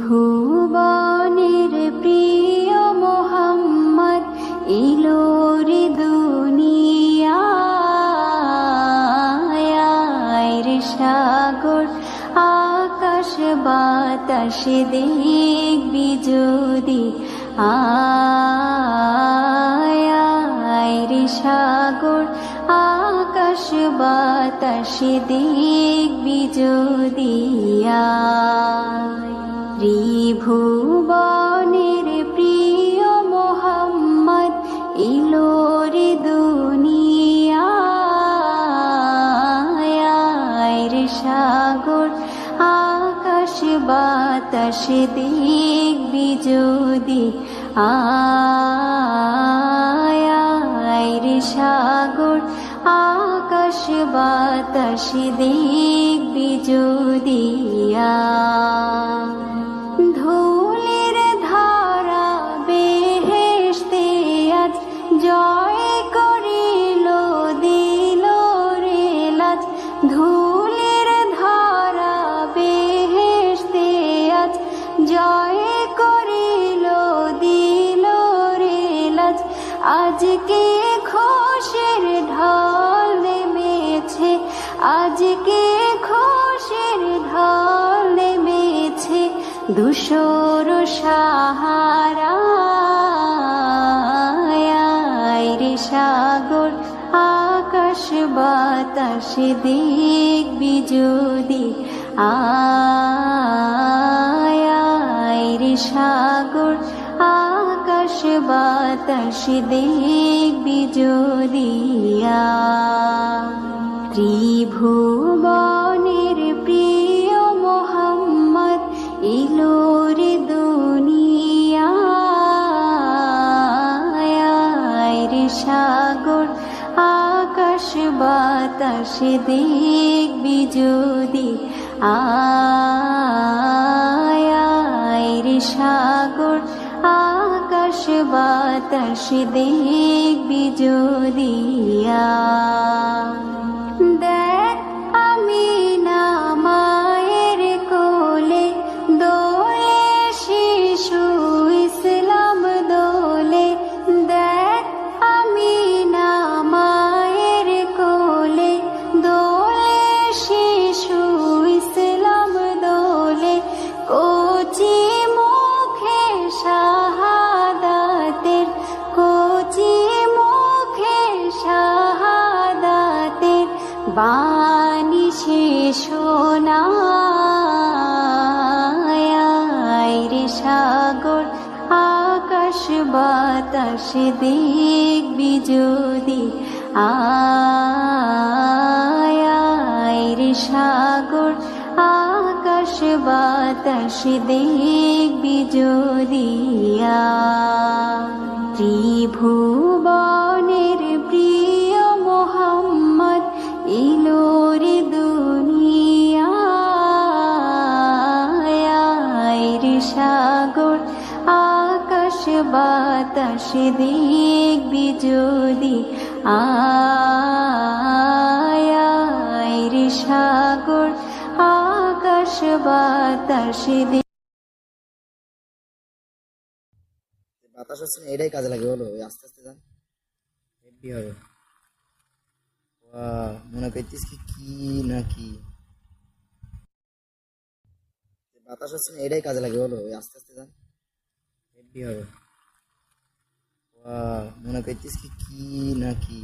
ভুবনের প্রিয় মোহাম্মদ এলো রে দুনিয়ায় রে সাগর আকাশ বাতাস দেখবি যদি আয় রে সাগর আকাশ বাতাস দেখবি যদি ভুবনের প্রিয় মোহাম্মদ এলো রে দুনিয়ায় রে সাগর আকাশ বাতাস দেখবি যদি আয় রে সাগর আকাশ বাতাস দেখবি যদি ধুলির ধারা বেহেশতে আজ জয় করিল দিল রে লাজ ধুলির ধারা বেহেশতে আজ জয় করিল দিল রে লাজ আজকে খুশির ঢল নেমেছে আজকে খুশির ঢল নেমেছে দুশোর সাহারা রে সাগর আকাশ বাতাস দেখবি যদি আয় রে সাগর আকাশ বাতাস দেখবি যদি ত্রিভুবনের প্রিয় মোহাম্মদ এলো রে দুনিয়ায় রে সাগর আকাশ বাতাস দেখবি যদি আয় রে সাগর আকাশ বাতাস দেখবি যদি দেখ আমি না মায়ের কোলে দোলে শিশু ইসলাম দোলে দেখ আমি না মায়ের কোলে দোলে শিশু ইসলাম দোলে কচি মুখে শাহাদাতের কচি মুখে শাহাদাতের বাণী সে শোনায় রে সাগর আকাশ বাতাস দেখবি যদি আয় রে সাগর আকাশ বাতাস দেখবি যদি ত্রিভুবনের প্রিয় মোহাম্মদ এলো রে দুনিয়ায় রে সাগর আকাশ বাতাস দেখবি যদি আয় রে সাগর আকাশ বাতাস বাতাস হচ্ছে না, এটাই কাজে লাগে। বলো আস্তে আস্তে যান, হেভি হবে। মনে করছিস কি কি নাকি বাতাস হচ্ছে না, এটাই কাজে লাগে। বলো আস্তে আস্তে যান, হেভি হবে। মনে করছিস কি কি নাকি